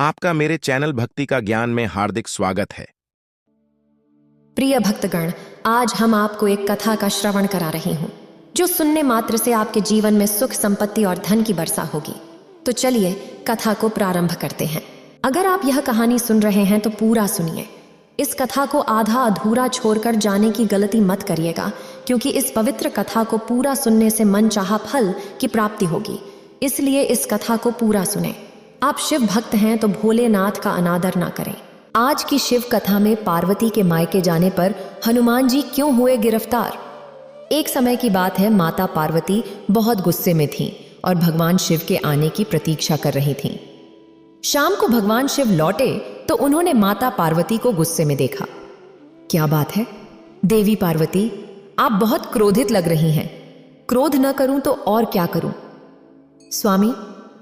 आपका मेरे चैनल भक्ति का ज्ञान में हार्दिक स्वागत है। प्रिय भक्तगण, आज हम आपको एक कथा का श्रवण करा रही हूँ जो सुनने मात्र से आपके जीवन में सुख, संपत्ति और धन की वर्षा होगी। तो चलिए कथा को प्रारंभ करते हैं। अगर आप यह कहानी सुन रहे हैं तो पूरा सुनिए। इस कथा को आधा अधूरा छोड़कर जाने की गलती मत करिएगा, क्योंकि इस पवित्र कथा को पूरा सुनने से मनचाहा फल की प्राप्ति होगी। इसलिए इस कथा को पूरा सुने। आप शिव भक्त हैं तो भोलेनाथ का अनादर ना करें। आज की शिव कथा में पार्वती के मायके जाने पर हनुमान जी क्यों हुए गिरफ्तार। एक समय की बात है, माता पार्वती बहुत गुस्से में थीं और भगवान शिव के आने की प्रतीक्षा कर रही थीं। शाम को भगवान शिव लौटे तो उन्होंने माता पार्वती को गुस्से में देखा। क्या बात है देवी पार्वती, आप बहुत क्रोधित लग रही हैं। क्रोध न करूं तो और क्या करूं। स्वामी,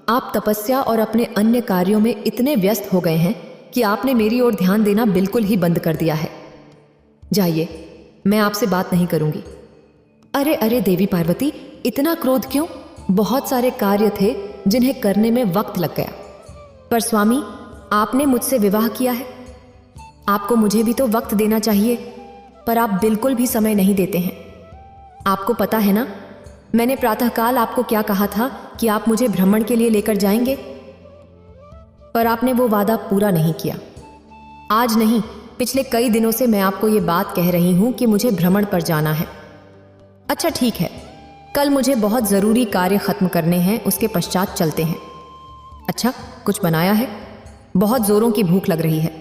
आप तपस्या और अपने अन्य कार्यों में इतने व्यस्त हो गए हैं कि आपने मेरी ओर ध्यान देना बिल्कुल ही बंद कर दिया है। जाइए, मैं आपसे बात नहीं करूंगी। अरे अरे देवी पार्वती, इतना क्रोध क्यों? बहुत सारे कार्य थे जिन्हें करने में वक्त लग गया। पर स्वामी, आपने मुझसे विवाह किया है, आपको मुझे भी तो वक्त देना चाहिए, पर आप बिल्कुल भी समय नहीं देते हैं। आपको पता है ना, मैंने प्रातःकाल आपको क्या कहा था कि आप मुझे भ्रमण के लिए लेकर जाएंगे, पर आपने वो वादा पूरा नहीं किया। आज नहीं, पिछले कई दिनों से मैं आपको ये बात कह रही हूं कि मुझे भ्रमण पर जाना है। अच्छा ठीक है, कल मुझे बहुत ज़रूरी कार्य खत्म करने हैं, उसके पश्चात चलते हैं। अच्छा, कुछ बनाया है? बहुत ज़ोरों की भूख लग रही है।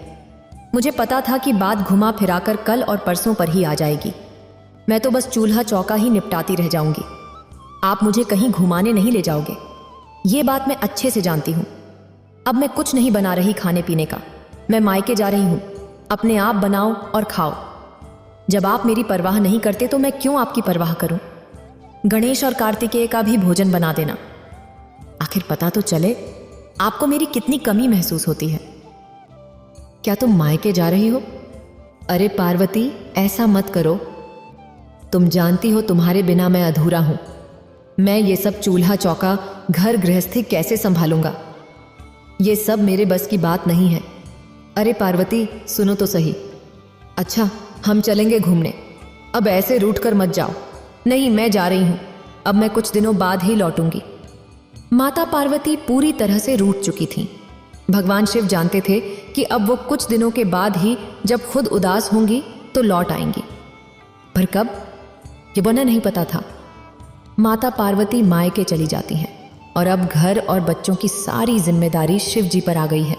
मुझे पता था कि बात घुमा फिराकर कल और परसों पर ही आ जाएगी। मैं तो बस चूल्हा चौका ही निपटाती रह जाऊंगी। आप मुझे कहीं घुमाने नहीं ले जाओगे, ये बात मैं अच्छे से जानती हूँ। अब मैं कुछ नहीं बना रही खाने पीने का, मैं मायके जा रही हूँ। अपने आप बनाओ और खाओ। जब आप मेरी परवाह नहीं करते तो मैं क्यों आपकी परवाह करूं? गणेश और कार्तिकेय का भी भोजन बना देना। आखिर पता तो चले आपको मेरी कितनी कमी महसूस होती है। क्या तुम मायके जा रही हो? अरे पार्वती, ऐसा मत करो। तुम जानती हो तुम्हारे बिना मैं अधूरा हूं। मैं ये सब चूल्हा चौका, घर गृहस्थी कैसे संभालूंगा? ये सब मेरे बस की बात नहीं है। अरे पार्वती, सुनो तो सही। अच्छा, हम चलेंगे घूमने। अब ऐसे रूठ कर मत जाओ। नहीं, मैं जा रही हूं, अब मैं कुछ दिनों बाद ही लौटूंगी। माता पार्वती पूरी तरह से रूठ चुकी थीं। भगवान शिव जानते थे कि अब वो कुछ दिनों के बाद ही जब खुद उदास होंगी तो लौट आएंगी, पर कब, ये बना नहीं पता था। माता पार्वती मायके चली जाती हैं और अब घर और बच्चों की सारी जिम्मेदारी शिव जी पर आ गई है।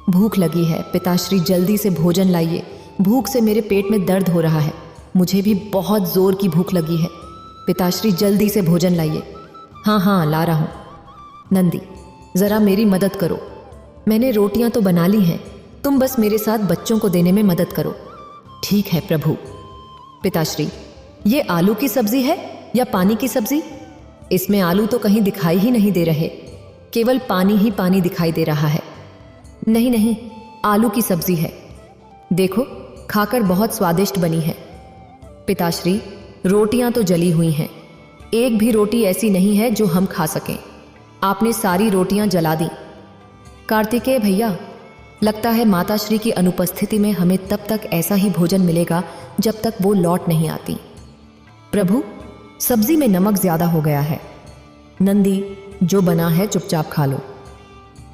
भूख लगी है, पिताश्री जल्दी से भोजन लाइए। भूख से मेरे पेट में दर्द हो रहा है। मुझे भी बहुत जोर की भूख लगी है। पिताश्री जल्दी से भोजन लाइए। हाँ हाँ, ला रहा हूँ। नंदी, जरा मेरी मदद करो। मैंने रोटियां तो बना ली हैं, तुम बस मेरे साथ बच्चों को देने में मदद करो। ठीक है प्रभु। पिताश्री, ये आलू की सब्जी है या पानी की सब्जी? इसमें आलू तो कहीं दिखाई ही नहीं दे रहे, केवल पानी ही पानी दिखाई दे रहा है। नहीं नहीं, आलू की सब्जी है। देखो, खाकर बहुत स्वादिष्ट बनी है। पिताश्री, रोटियां तो जली हुई हैं, एक भी रोटी ऐसी नहीं है जो हम खा सकें। आपने सारी रोटियां जला दी। कार्तिकेय भैया, लगता है माताश्री की अनुपस्थिति में हमें तब तक ऐसा ही भोजन मिलेगा जब तक वो लौट नहीं आती। प्रभु, सब्जी में नमक ज्यादा हो गया है। नंदी, जो बना है चुपचाप खा लो।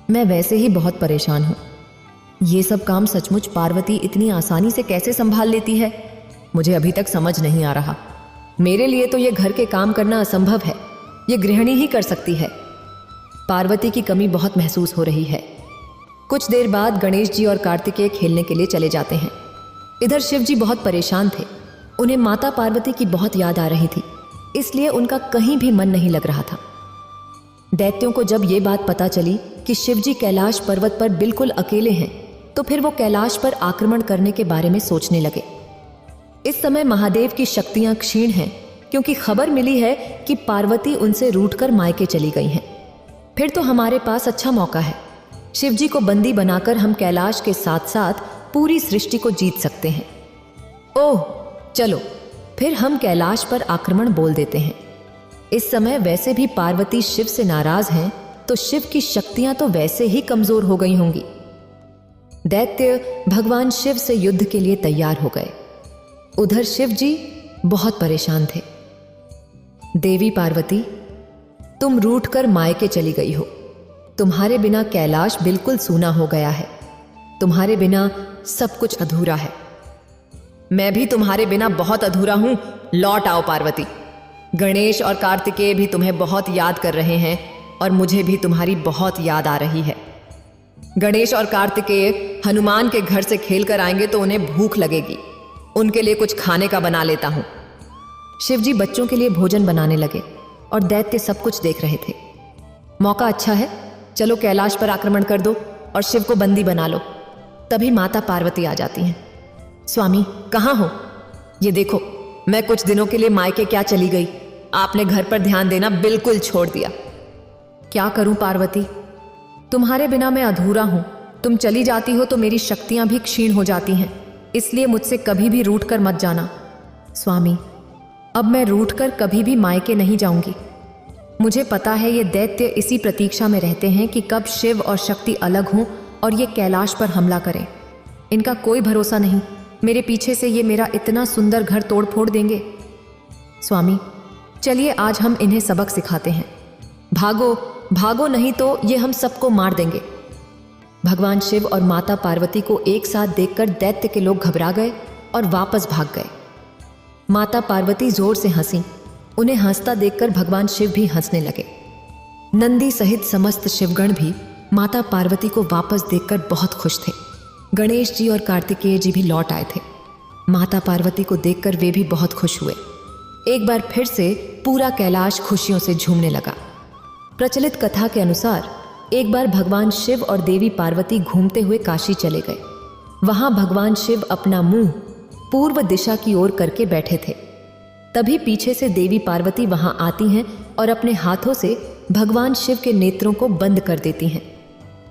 मैं वैसे ही बहुत परेशान हूं। ये सब काम सचमुच पार्वती इतनी आसानी से कैसे संभाल लेती है, मुझे अभी तक समझ नहीं आ रहा। मेरे लिए तो ये घर के काम करना असंभव है, ये गृहिणी ही कर सकती है। पार्वती की कमी बहुत महसूस हो रही है। कुछ देर बाद गणेश जी और कार्तिकेय खेलने के लिए चले जाते हैं। इधर शिव जी बहुत परेशान थे। उन्हें माता पार्वती की बहुत याद आ रही थी, इसलिए उनका कहीं भी मन नहीं लग रहा था। दैत्यों को जब ये बात पता चली कि शिव जी कैलाश पर्वत पर बिल्कुल अकेले हैं, तो फिर वो कैलाश पर आक्रमण करने के बारे में सोचने लगे। इस समय महादेव की शक्तियां क्षीण हैं, क्योंकि खबर मिली है कि पार्वती उनसे रूठकर मायके चली गई हैं। फिर तो हमारे पास अच्छा मौका है। शिव जी को बंदी बनाकर हम कैलाश के साथ साथ पूरी सृष्टि को जीत सकते हैं। ओह, चलो फिर हम कैलाश पर आक्रमण बोल देते हैं। इस समय वैसे भी पार्वती शिव से नाराज हैं, तो शिव की शक्तियां तो वैसे ही कमजोर हो गई होंगी। दैत्य भगवान शिव से युद्ध के लिए तैयार हो गए। उधर शिव जी बहुत परेशान थे। देवी पार्वती, तुम रूठ कर मायके चली गई हो। तुम्हारे बिना कैलाश बिल्कुल सूना हो गया है। तुम्हारे बिना सब कुछ अधूरा है। मैं भी तुम्हारे बिना बहुत अधूरा हूं। लौट आओ पार्वती। गणेश और कार्तिकेय भी तुम्हें बहुत याद कर रहे हैं और मुझे भी तुम्हारी बहुत याद आ रही है। गणेश और कार्तिकेय हनुमान के घर से खेल कर आएंगे तो उन्हें भूख लगेगी। उनके लिए कुछ खाने का बना लेता हूं। शिवजी बच्चों के लिए भोजन बनाने लगे और दैत्य सब कुछ देख रहे थे। मौका अच्छा है, चलो कैलाश पर आक्रमण कर दो और शिव को बंदी बना लो। तभी माता पार्वती आ जाती हैं। स्वामी, कहाँ हो? ये देखो, मैं कुछ दिनों के लिए मायके क्या चली गई। आपने घर पर ध्यान देना बिल्कुल छोड़ दिया। क्या करूं पार्वती, तुम्हारे बिना मैं अधूरा हूं। तुम चली जाती हो तो मेरी शक्तियां भी क्षीण हो जाती हैं, इसलिए मुझसे कभी भी रूठ कर मत जाना। स्वामी, अब मैं रूठ कर कभी भी मायके नहीं जाऊंगी। मुझे पता है ये दैत्य इसी प्रतीक्षा में रहते हैं कि कब शिव और शक्ति अलग हों और ये कैलाश पर हमला करें। इनका कोई भरोसा नहीं, मेरे पीछे से ये मेरा इतना सुंदर घर तोड़ फोड़ देंगे। स्वामी, चलिए आज हम इन्हें सबक सिखाते हैं। भागो भागो, नहीं तो ये हम सबको मार देंगे। भगवान शिव और माता पार्वती को एक साथ देखकर दैत्य के लोग घबरा गए और वापस भाग गए। माता पार्वती जोर से हंसी। उन्हें हंसता देखकर भगवान शिव भी हंसने लगे। नंदी सहित समस्त शिवगण भी माता पार्वती को वापस देखकर बहुत खुश थे। गणेश जी और कार्तिकेय जी भी लौट आए थे। माता पार्वती को देखकर वे भी बहुत खुश हुए। एक बार फिर से पूरा कैलाश खुशियों से झूमने लगा। प्रचलित कथा के अनुसार एक बार भगवान शिव और देवी पार्वती घूमते हुए काशी चले गए। वहां भगवान शिव अपना मुंह पूर्व दिशा की ओर करके बैठे थे। तभी पीछे से देवी पार्वती वहां आती हैं और अपने हाथों से भगवान शिव के नेत्रों को बंद कर देती हैं।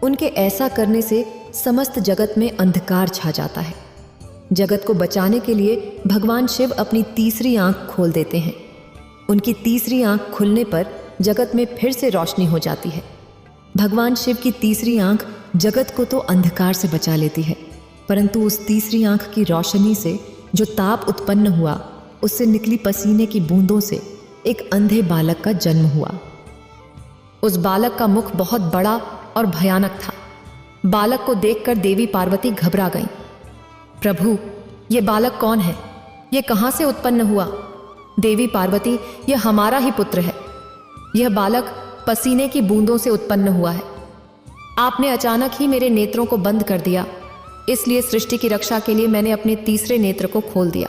उनके ऐसा करने से समस्त जगत में अंधकार छा जाता है। जगत को बचाने के लिए भगवान शिव अपनी तीसरी आंख खोल देते हैं। उनकी तीसरी आंख खुलने पर जगत में फिर से रोशनी हो जाती है। भगवान शिव की तीसरी आंख जगत को तो अंधकार से बचा लेती है, परंतु उस तीसरी आंख की रोशनी से जो ताप उत्पन्न हुआ, उससे निकली पसीने की बूंदों से एक अंधे बालक का जन्म हुआ। उस बालक का मुख बहुत बड़ा और भयानक था। बालक को देखकर देवी पार्वती घबरा गईं। प्रभु, ये बालक कौन है? ये कहां से उत्पन्न हुआ? देवी पार्वती, यह हमारा ही पुत्र है। यह बालक पसीने की बूंदों से उत्पन्न हुआ है। आपने अचानक ही मेरे नेत्रों को बंद कर दिया, इसलिए सृष्टि की रक्षा के लिए मैंने अपने तीसरे नेत्र को खोल दिया,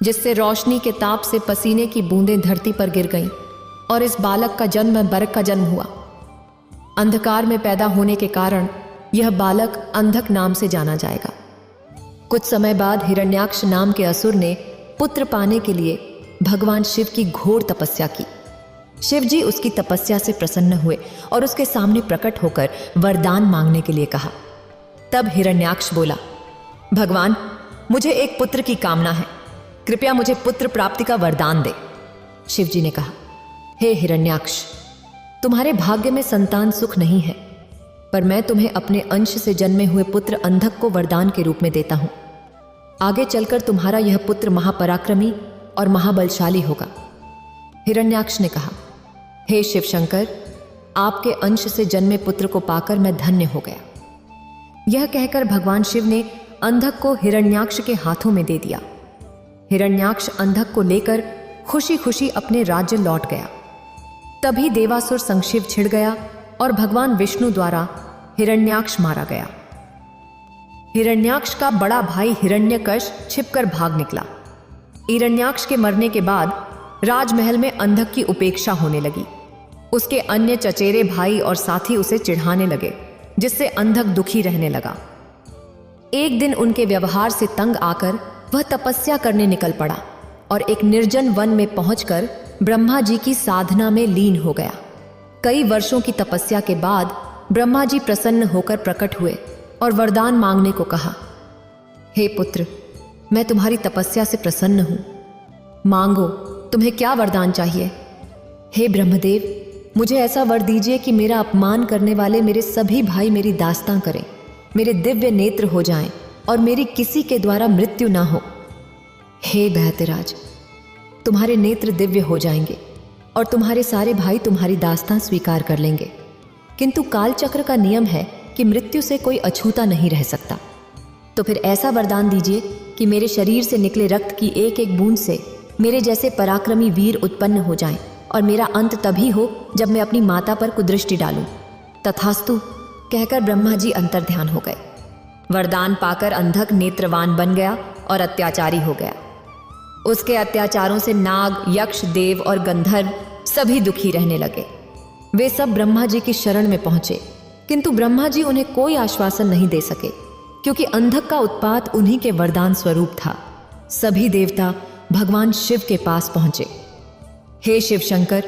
जिससे रोशनी के ताप से पसीने की बूंदें धरती पर गिर गईं और इस बालक का जन्म बरक का जन्म हुआ। अंधकार में पैदा होने के कारण यह बालक अंधक नाम से जाना जाएगा। कुछ समय बाद हिरण्याक्ष नाम के असुर ने पुत्र पाने के लिए भगवान शिव की घोर तपस्या की। शिव जी उसकी तपस्या से प्रसन्न हुए और उसके सामने प्रकट होकर वरदान मांगने के लिए कहा। तब हिरण्याक्ष बोला, भगवान, मुझे एक पुत्र की कामना है, कृपया मुझे पुत्र प्राप्ति का वरदान दे। शिव जी ने कहा, हे हिरण्याक्ष, तुम्हारे भाग्य में संतान सुख नहीं है, पर मैं तुम्हें अपने अंश से जन्मे हुए पुत्र अंधक को वरदान के रूप में देता हूं। आगे चलकर तुम्हारा यह पुत्र महापराक्रमी और महाबलशाली होगा। हिरण्याक्ष ने कहा, हे शिव शंकर, आपके अंश से जन्मे पुत्र को पाकर मैं धन्य हो गया। यह कहकर भगवान शिव ने अंधक को हिरण्याक्ष के हाथों में दे दिया। हिरण्याक्ष अंधक को लेकर खुशी खुशी अपने राज्य लौट गया। तभी देवासुर संक्षिव छिड़ गया और भगवान विष्णु द्वारा हिरण्याक्ष मारा गया। हिरण्याक्ष का बड़ा भाई हिरण्यकश छिपकर भाग निकला। हिरण्याक्ष के मरने के बाद राजमहल में अंधक की उपेक्षा होने लगी। उसके अन्य चचेरे भाई और साथी उसे चिढ़ाने लगे, जिससे अंधक दुखी रहने लगा। एक दिन उनके व्यवहार से तंग आकर वह तपस्या करने निकल पड़ा और एक निर्जन वन में पहुंचकर ब्रह्मा जी की साधना में लीन हो गया। कई वर्षों की तपस्या के बाद ब्रह्मा जी प्रसन्न होकर प्रकट हुए और वरदान मांगने को कहा। हे पुत्र, मैं तुम्हारी तपस्या से प्रसन्न हूं, मांगो, तुम्हें क्या वरदान चाहिए? हे ब्रह्मदेव, मुझे ऐसा वर दीजिए कि मेरा अपमान करने वाले मेरे सभी भाई मेरी दास्तां करें। मेरे दिव्य नेत्र हो जाएं और मेरी किसी के द्वारा मृत्यु ना हो। हे दैत्यराज, तुम्हारे नेत्र दिव्य हो जाएंगे और तुम्हारे सारे भाई तुम्हारी दास्तां स्वीकार कर लेंगे। किंतु कालचक्र का नियम है कि मृत्यु से कोई अछूता नहीं रह सकता। तो फिर ऐसा वरदान दीजिए कि मेरे शरीर से निकले रक्त की एक एक बूंद से मेरे जैसे पराक्रमी वीर उत्पन्न हो जाएं और मेरा अंत तभी हो जब मैं अपनी माता पर कुदृष्टि डालूं। तथास्तु कहकर ब्रह्मा जी अंतर्ध्यान हो गए। वरदान पाकर अंधक नेत्रवान बन गया और अत्याचारी हो गया। उसके अत्याचारों से नाग, यक्ष, देव और गंधर्व सभी दुखी रहने लगे। वे सब ब्रह्मा जी की शरण में पहुंचे, किंतु ब्रह्मा जी उन्हें कोई आश्वासन नहीं दे सके, क्योंकि अंधक का उत्पात उन्हीं के वरदान स्वरूप था। सभी देवता भगवान शिव के पास पहुंचे। हे शिव शंकर,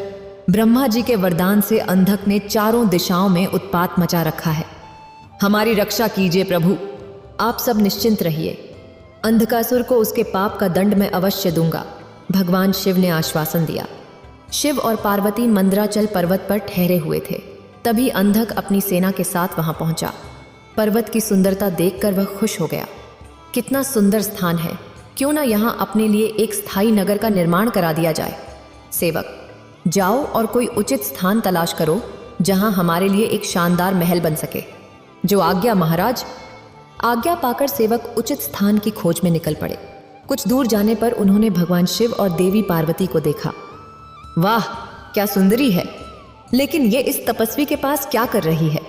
ब्रह्मा जी के वरदान से अंधक ने चारों दिशाओं में उत्पात मचा रखा है। हमारी रक्षा कीजिए प्रभु, आप सब निश्चिंत रहिए। अंधकासुर को उसके पाप का दंड मैं अवश्य दूंगा, भगवान शिव ने आश्वासन दिया। शिव और पार्वती मंदराचल पर्वत पर ठहरे हुए थे। तभी अंधक अपनी सेना के साथ वहां पहुंचा। पर्वत की सुंदरता देखकर वह खुश हो गया। कितना सुंदर स्थान है, क्यों ना यहाँ अपने लिए एक स्थायी नगर का निर्माण करा दिया जाए। सेवक, जाओ और कोई उचित स्थान तलाश करो जहां हमारे लिए एक शानदार महल बन सके। जो आज्ञा महाराज। आज्ञा पाकर सेवक उचित स्थान की खोज में निकल पड़े। कुछ दूर जाने पर उन्होंने भगवान शिव और देवी पार्वती को देखा। वाह, क्या सुंदरी है, लेकिन ये इस तपस्वी के पास क्या कर रही है?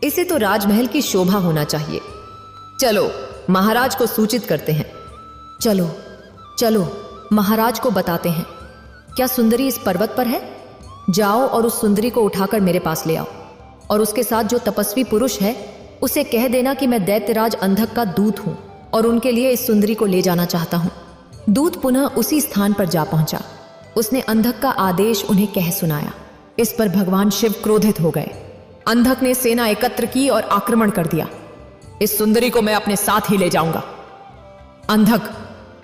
इसे तो राजमहल की शोभा होना चाहिए। चलो महाराज को सूचित करते हैं। चलो चलो महाराज को बताते हैं। क्या सुंदरी इस पर्वत पर है? जाओ और उस सुंदरी को उठाकर मेरे पास ले आओ, और उसके साथ जो तपस्वी पुरुष है उसे कह देना कि मैं दैत्यराज अंधक का दूत हूं और उनके लिए इस सुंदरी को ले जाना चाहता हूं। दूत पुनः उसी स्थान पर जा पहुंचा। उसने अंधक का आदेश उन्हें कह सुनाया। इस पर भगवान शिव क्रोधित हो गए। अंधक ने सेना एकत्र की और आक्रमण कर दिया। इस सुंदरी को मैं अपने साथ ही ले जाऊंगा। अंधक,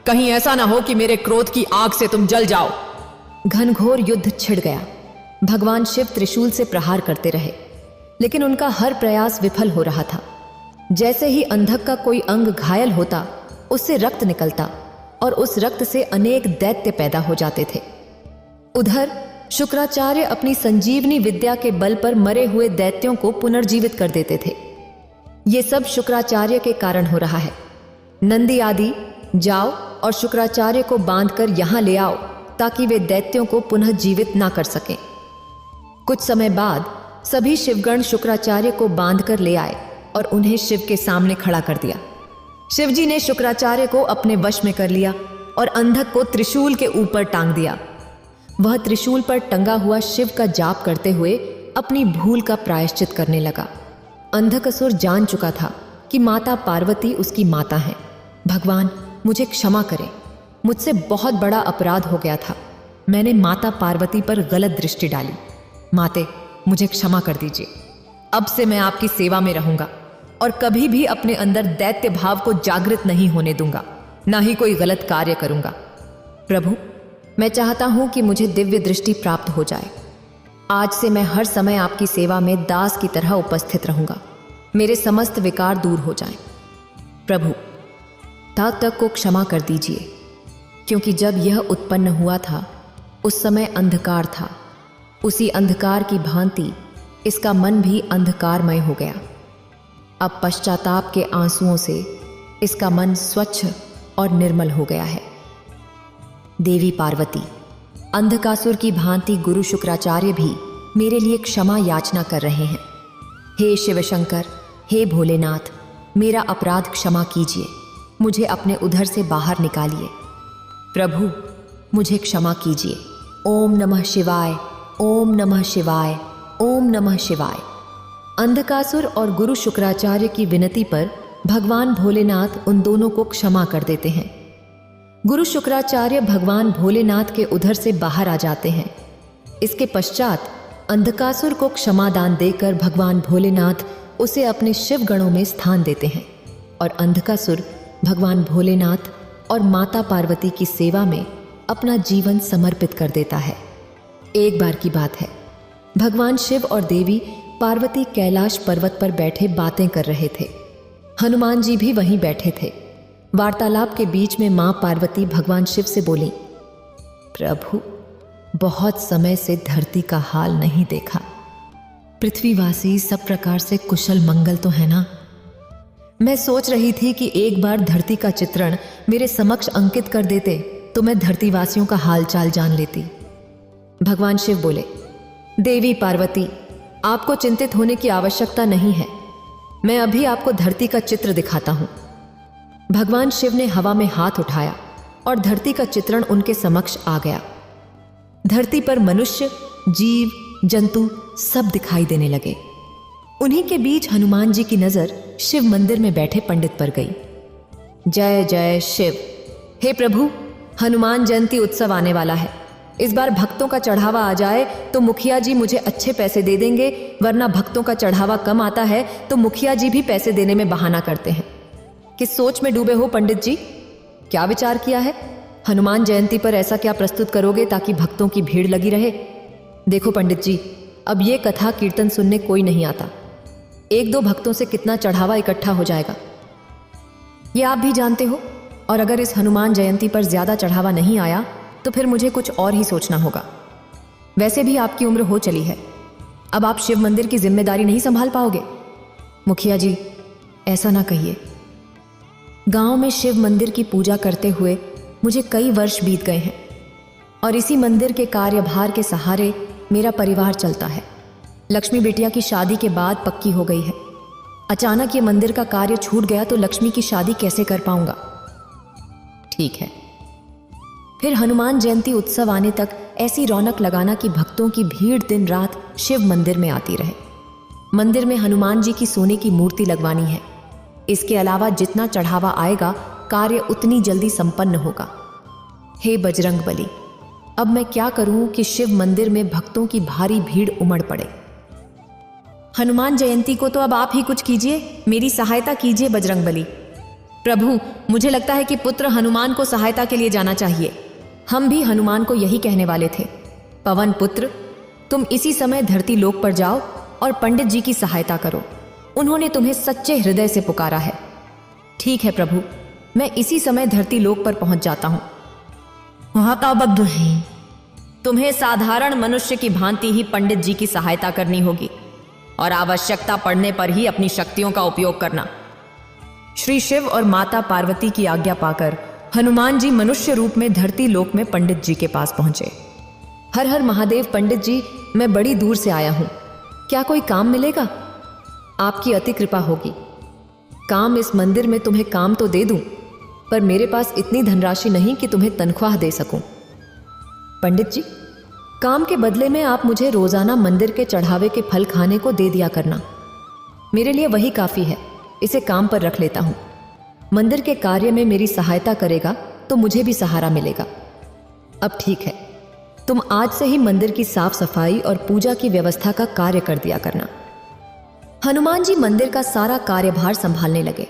कहीं ऐसा ना हो कि मेरे क्रोध की आग से तुम जल जाओ। घनघोर युद्ध छिड़ गया। भगवान शिव त्रिशूल से प्रहार करते रहे, लेकिन उनका हर प्रयास विफल हो रहा था। जैसे ही अंधक का कोई अंग घायल होता, उससे रक्त निकलता और उस रक्त से अनेक दैत्य पैदा हो जाते थे। उधर शुक्राचार्य अपनी संजीवनी विद्या के बल पर मरे हुए दैत्यों को पुनर्जीवित कर देते थे। ये सब शुक्राचार्य के कारण हो रहा है। नंदी आदि, जाओ और शुक्राचार्य को बांधकर यहां ले आओ, ताकि वे दैत्यों को पुनः जीवित ना कर सकें। कुछ समय बाद सभी शिवगण शुक्राचार्य को बांधकर ले आए और उन्हें शिव के सामने खड़ा कर दिया। शिवजी ने शुक्राचार्य को अपने वश में कर लिया और अंधक को त्रिशूल के ऊपर टांग दिया। वह त्रिशूल पर टंगा हुआ शिव का जाप करते हुए अपनी भूल का प्रायश्चित करने लगा। अंधकासुर जान चुका था कि माता पार्वती उसकी माता है। भगवान, मुझे क्षमा करें, मुझसे बहुत बड़ा अपराध हो गया था। मैंने माता पार्वती पर गलत दृष्टि डाली। माते, मुझे क्षमा कर दीजिए। अब से मैं आपकी सेवा में रहूंगा और कभी भी अपने अंदर दैत्य भाव को जागृत नहीं होने दूंगा, ना ही कोई गलत कार्य करूंगा। प्रभु, मैं चाहता हूं कि मुझे दिव्य दृष्टि प्राप्त हो जाए। आज से मैं हर समय आपकी सेवा में दास की तरह उपस्थित रहूंगा। मेरे समस्त विकार दूर हो जाएं। प्रभु, तक को क्षमा कर दीजिए, क्योंकि जब यह उत्पन्न हुआ था उस समय अंधकार था। उसी अंधकार की भांति इसका मन भी अंधकारमय हो गया। अब पश्चाताप के आंसुओं से इसका मन स्वच्छ और निर्मल हो गया है। देवी पार्वती, अंधकासुर की भांति गुरु शुक्राचार्य भी मेरे लिए क्षमा याचना कर रहे हैं। हे शिव शंकर, हे भोलेनाथ, मेरा अपराध क्षमा कीजिए। मुझे अपने उधर से बाहर निकालिए। प्रभु, मुझे क्षमा कीजिए। ओम नमः शिवाय, ओम नमः शिवाय, ओम नमः शिवाय। अंधकासुर और गुरु शुक्राचार्य की विनती पर भगवान भोलेनाथ उन दोनों को क्षमा कर देते हैं। गुरु शुक्राचार्य भगवान भोलेनाथ के उधर से बाहर आ जाते हैं। इसके पश्चात अंधकासुर को क्षमादान देकर भगवान भोलेनाथ उसे अपने शिव गणों में स्थान देते हैं और अंधकासुर भगवान भोलेनाथ और माता पार्वती की सेवा में अपना जीवन समर्पित कर देता है। एक बार की बात है, भगवान शिव और देवी पार्वती कैलाश पर्वत पर बैठे बातें कर रहे थे। हनुमान जी भी वहीं बैठे थे। वार्तालाप के बीच में मां पार्वती भगवान शिव से बोली, प्रभु, बहुत समय से धरती का हाल नहीं देखा। पृथ्वीवासी सब प्रकार से कुशल मंगल तो है ना? मैं सोच रही थी कि एक बार धरती का चित्रण मेरे समक्ष अंकित कर देते तो मैं धरतीवासियों का हालचाल जान लेती। भगवान शिव बोले, देवी पार्वती, आपको चिंतित होने की आवश्यकता नहीं है। मैं अभी आपको धरती का चित्र दिखाता हूं। भगवान शिव ने हवा में हाथ उठाया और धरती का चित्रण उनके समक्ष आ गया। धरती पर मनुष्य, जीव, जंतु सब दिखाई देने लगे। उन्हीं के बीच हनुमान जी की नजर शिव मंदिर में बैठे पंडित पर गई। जय जय शिव। हे प्रभु, हनुमान जयंती उत्सव आने वाला है। इस बार भक्तों का चढ़ावा आ जाए तो मुखिया जी मुझे अच्छे पैसे दे देंगे, वरना भक्तों का चढ़ावा कम आता है तो मुखिया जी भी पैसे देने में बहाना करते हैं। किस सोच में डूबे हो पंडित जी? क्या विचार किया है? हनुमान जयंती पर ऐसा क्या प्रस्तुत करोगे ताकि भक्तों की भीड़ लगी रहे? देखो पंडित जी, अब ये कथा कीर्तन सुनने कोई नहीं आता। एक दो भक्तों से कितना चढ़ावा इकट्ठा हो जाएगा, ये आप भी जानते हो। और अगर इस हनुमान जयंती पर ज्यादा चढ़ावा नहीं आया तो फिर मुझे कुछ और ही सोचना होगा। वैसे भी आपकी उम्र हो चली है, अब आप शिव मंदिर की जिम्मेदारी नहीं संभाल पाओगे। मुखिया जी, ऐसा ना कहिए। गांव में शिव मंदिर की पूजा करते हुए मुझे कई वर्ष बीत गए हैं और इसी मंदिर के कार्यभार के सहारे मेरा परिवार चलता है। लक्ष्मी बिटिया की शादी के बाद पक्की हो गई है। अचानक ये मंदिर का कार्य छूट गया तो लक्ष्मी की शादी कैसे कर पाऊंगा? ठीक है, फिर हनुमान जयंती उत्सव आने तक ऐसी रौनक लगाना कि भक्तों की भीड़ दिन रात शिव मंदिर में आती रहे। मंदिर में हनुमान जी की सोने की मूर्ति लगवानी है। इसके अलावा जितना चढ़ावा आएगा कार्य उतनी जल्दी संपन्न होगा। हे बजरंग बली, अब मैं क्या करूं कि शिव मंदिर में भक्तों की भारी भीड़ उमड़ पड़े। हनुमान जयंती को तो अब आप ही कुछ कीजिए, मेरी सहायता कीजिए बजरंग बली। प्रभु, मुझे लगता है कि पुत्र हनुमान को सहायता के लिए जाना चाहिए। हम भी हनुमान को यही कहने वाले थे। पवन पुत्र, तुम इसी समय धरती लोक पर जाओ और पंडित जी की सहायता करो। उन्होंने तुम्हें सच्चे हृदय से पुकारा है। ठीक है प्रभु, मैं इसी समय धरती लोक पर पहुंच जाता हूं। महाताबद्ध है, तुम्हें साधारण मनुष्य की भांति ही पंडित जी की सहायता करनी होगी और आवश्यकता पड़ने पर ही अपनी शक्तियों का उपयोग करना। श्री शिव और माता पार्वती की आज्ञा पाकर हनुमान जी मनुष्य रूप में धरती लोक में पंडित जी के पास पहुंचे। हर हर महादेव पंडित जी, मैं बड़ी दूर से आया हूं, क्या कोई काम मिलेगा? आपकी अति कृपा होगी। काम इस मंदिर में तुम्हें काम तो दे दूं, पर मेरे पास इतनी धनराशि नहीं कि तुम्हें तनख्वाह दे सकूं। पंडित जी, काम के बदले में आप मुझे रोजाना मंदिर के चढ़ावे के फल खाने को दे दिया करना। मेरे लिए वही काफी है, इसे काम पर रख लेता हूं। मंदिर के कार्य में मेरी सहायता करेगा तो मुझे भी सहारा मिलेगा। अब ठीक है, तुम आज से ही मंदिर की साफ सफाई और पूजा की व्यवस्था का कार्य कर दिया करना। हनुमान जी मंदिर का सारा कार्यभार संभालने लगे।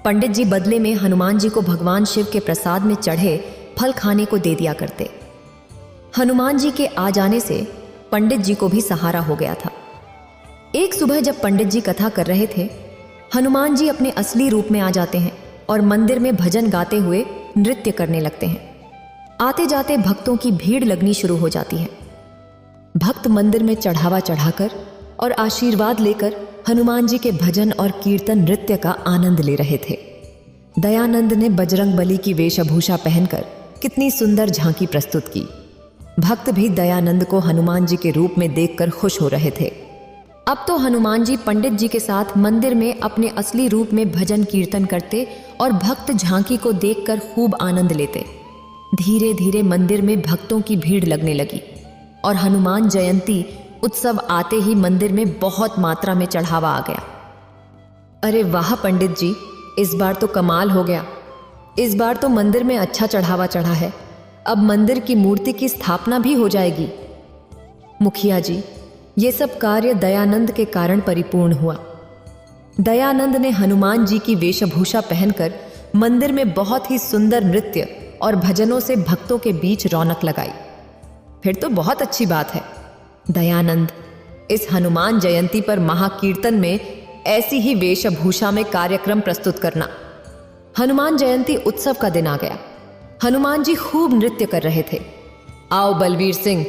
पंडित जी बदले में हनुमान जी को भगवान शिव के प्रसाद में चढ़े फल खाने को दे दिया करते। हनुमान जी के आ जाने से पंडित जी को भी सहारा हो गया था। एक सुबह जब पंडित जी कथा कर रहे थे, हनुमान जी अपने असली रूप में आ जाते हैं और मंदिर में भजन गाते हुए नृत्य करने लगते हैं। आते जाते भक्तों की भीड़ लगनी शुरू हो जाती है। भक्त मंदिर में चढ़ावा चढ़ाकर और आशीर्वाद लेकर हनुमान जी के भजन और कीर्तन नृत्य का आनंद ले रहे थे। दयानंद ने बजरंग बली की वेशभूषा पहनकर कितनी सुंदर झांकी प्रस्तुत की। भक्त भी दयानंद को हनुमान जी के रूप में देखकर खुश हो रहे थे। अब तो हनुमान जी पंडित जी के साथ मंदिर में अपने असली रूप में भजन कीर्तन करते और भक्त झांकी को देखकर खूब आनंद लेते। धीरे धीरे मंदिर में भक्तों की भीड़ लगने लगी और हनुमान जयंती उत्सव आते ही मंदिर में बहुत मात्रा में चढ़ावा आ गया। अरे वाह पंडित जी, इस बार तो कमाल हो गया। इस बार तो मंदिर में अच्छा चढ़ावा चढ़ा है। अब मंदिर की मूर्ति की स्थापना भी हो जाएगी। मुखिया जी, ये सब कार्य दयानंद के कारण परिपूर्ण हुआ। दयानंद ने हनुमान जी की वेशभूषा पहनकर मंदिर में बहुत ही सुंदर नृत्य और भजनों से भक्तों के बीच रौनक लगाई। फिर तो बहुत अच्छी बात है। दयानंद, इस हनुमान जयंती पर महाकीर्तन में ऐसी ही वेशभूषा में कार्यक्रम प्रस्तुत करना। हनुमान जयंती उत्सव का दिन आ गया। हनुमान जी खूब नृत्य कर रहे थे। आओ बलवीर सिंह,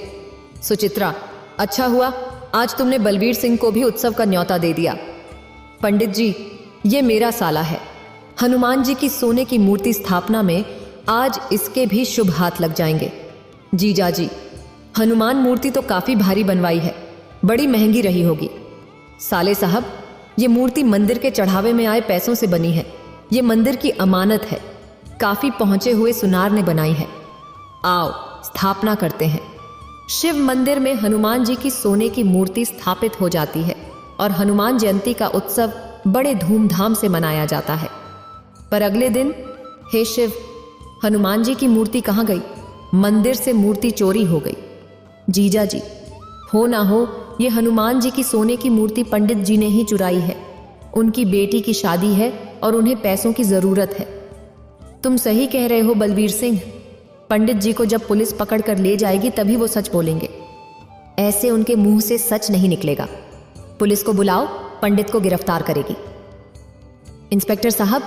सुचित्रा, अच्छा हुआ आज तुमने बलवीर सिंह को भी उत्सव का न्योता दे दिया। पंडित जी, ये मेरा साला है। हनुमान जी की सोने की मूर्ति स्थापना में आज इसके भी शुभ हाथ लग जाएंगे। जीजा जी, हनुमान मूर्ति तो काफी भारी बनवाई है, बड़ी महंगी रही होगी। साले साहब, ये मूर्ति मंदिर के चढ़ावे में आए पैसों से बनी है। ये मंदिर की अमानत है, काफी पहुंचे हुए सुनार ने बनाई है। आओ स्थापना करते हैं। शिव मंदिर में हनुमान जी की सोने की मूर्ति स्थापित हो जाती है और हनुमान जयंती का उत्सव बड़े धूमधाम से मनाया जाता है। पर अगले दिन, हे शिव, हनुमान जी की मूर्ति कहाँ गई? मंदिर से मूर्ति चोरी हो गई। जीजा जी, हो ना हो ये हनुमान जी की सोने की मूर्ति पंडित जी ने ही चुराई है। उनकी बेटी की शादी है और उन्हें पैसों की जरूरत है। तुम सही कह रहे हो बलवीर सिंह। पंडित जी को जब पुलिस पकड़ कर ले जाएगी तभी वो सच बोलेंगे। ऐसे उनके मुंह से सच नहीं निकलेगा। पुलिस को बुलाओ, पंडित को गिरफ्तार करेगी। इंस्पेक्टर साहब,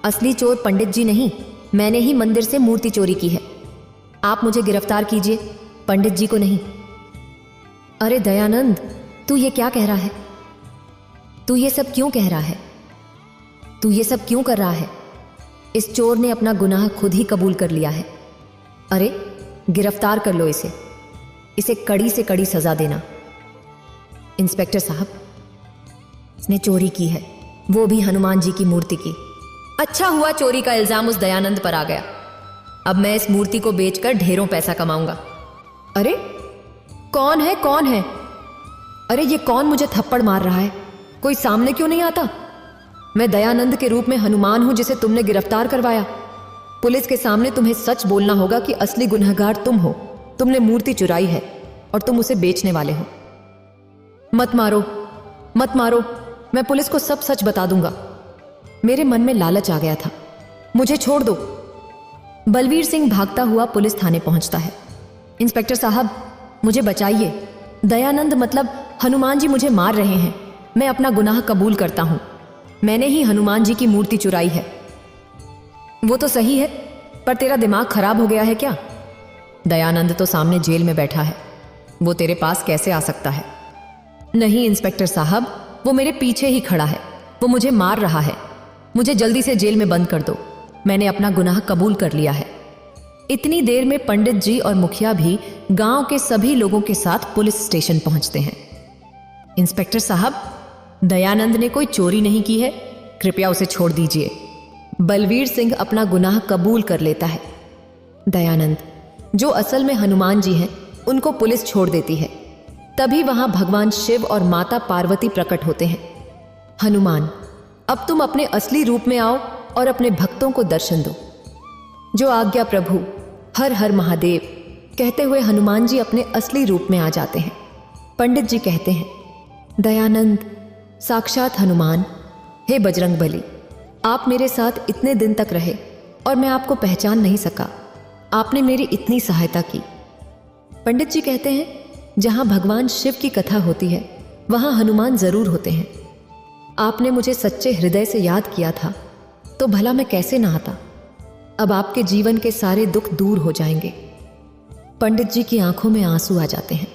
असली चोर पंडित जी नहीं, मैंने ही मंदिर से मूर्ति चोरी की है। आप मुझे गिरफ्तार कीजिए, पंडित जी को नहीं। अरे दयानंद, तू ये क्या कह रहा है? तू ये सब क्यों कह रहा है? तू ये सब क्यों कर रहा है? इस चोर ने अपना गुनाह खुद ही कबूल कर लिया है। अरे गिरफ्तार कर लो इसे। इसे कड़ी से कड़ी सजा देना। इंस्पेक्टर साहब, इसने चोरी की है, वो भी हनुमान जी की मूर्ति की। अच्छा हुआ चोरी का इल्जाम उस दयानंद पर आ गया। अब मैं इस मूर्ति को बेचकर ढेरों पैसा कमाऊंगा। अरे कौन है, कौन है? अरे ये कौन मुझे थप्पड़ मार रहा है? कोई सामने क्यों नहीं आता? मैं दयानंद के रूप में हनुमान हूं जिसे तुमने गिरफ्तार करवाया। पुलिस के सामने तुम्हें सच बोलना होगा कि असली गुनहगार तुम हो। तुमने मूर्ति चुराई है और तुम उसे बेचने वाले हो। मत मारो, मत मारो, मैं पुलिस को सब सच बता दूंगा। मेरे मन में लालच आ गया था, मुझे छोड़ दो। बलवीर सिंह भागता हुआ पुलिस थाने पहुंचता है। इंस्पेक्टर साहब, मुझे बचाइए। दयानंद मतलब हनुमान जी मुझे मार रहे हैं। मैं अपना गुनाह कबूल करता हूं। मैंने ही हनुमान जी की मूर्ति चुराई है। वो तो सही है, पर तेरा दिमाग खराब हो गया है क्या? दयानंद तो सामने जेल में बैठा है, वो तेरे पास कैसे आ सकता है? नहीं इंस्पेक्टर साहब, वो मेरे पीछे ही खड़ा है। वो मुझे मार रहा है। मुझे जल्दी से जेल में बंद कर दो। मैंने अपना गुनाह कबूल कर लिया है। इतनी देर में पंडित जी और मुखिया भी गांव के सभी लोगों के साथ पुलिस स्टेशन पहुंचते हैं। इंस्पेक्टर साहब, दयानंद ने कोई चोरी नहीं की है, कृपया उसे छोड़ दीजिए। बलवीर सिंह अपना गुनाह कबूल कर लेता है। दयानंद, जो असल में हनुमान जी हैं, उनको पुलिस छोड़ देती है। तभी वहां भगवान शिव और माता पार्वती प्रकट होते हैं। हनुमान, अब तुम अपने असली रूप में आओ और अपने भक्तों को दर्शन दो। जो आज्ञा प्रभु, हर हर महादेव कहते हुए हनुमान जी अपने असली रूप में आ जाते हैं। पंडित जी कहते हैं, दयानंद, साक्षात हनुमान, हे बजरंगबली, आप मेरे साथ इतने दिन तक रहे और मैं आपको पहचान नहीं सका। आपने मेरी इतनी सहायता की। पंडित जी कहते हैं, जहां भगवान शिव की कथा होती है वहां हनुमान जरूर होते हैं। आपने मुझे सच्चे हृदय से याद किया था तो भला मैं कैसे ना आता। अब आपके जीवन के सारे दुख दूर हो जाएंगे। पंडित जी की आंखों में आंसू आ जाते हैं।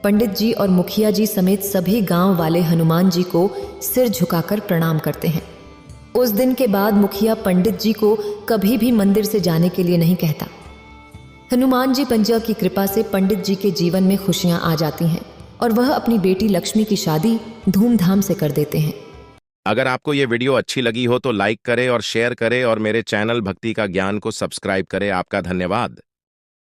पंडित जी और मुखिया जी समेत सभी गांव वाले हनुमान जी को सिर झुकाकर प्रणाम करते हैं। उस दिन के बाद मुखिया पंडित जी को कभी भी मंदिर से जाने के लिए नहीं कहता। हनुमान जी पंजा की कृपा से पंडित जी के जीवन में खुशियां आ जाती हैं और वह अपनी बेटी लक्ष्मी की शादी धूमधाम से कर देते हैं। अगर आपको ये वीडियो अच्छी लगी हो तो लाइक करें और शेयर करें और मेरे चैनल भक्ति का ज्ञान को सब्सक्राइब करें। आपका धन्यवाद।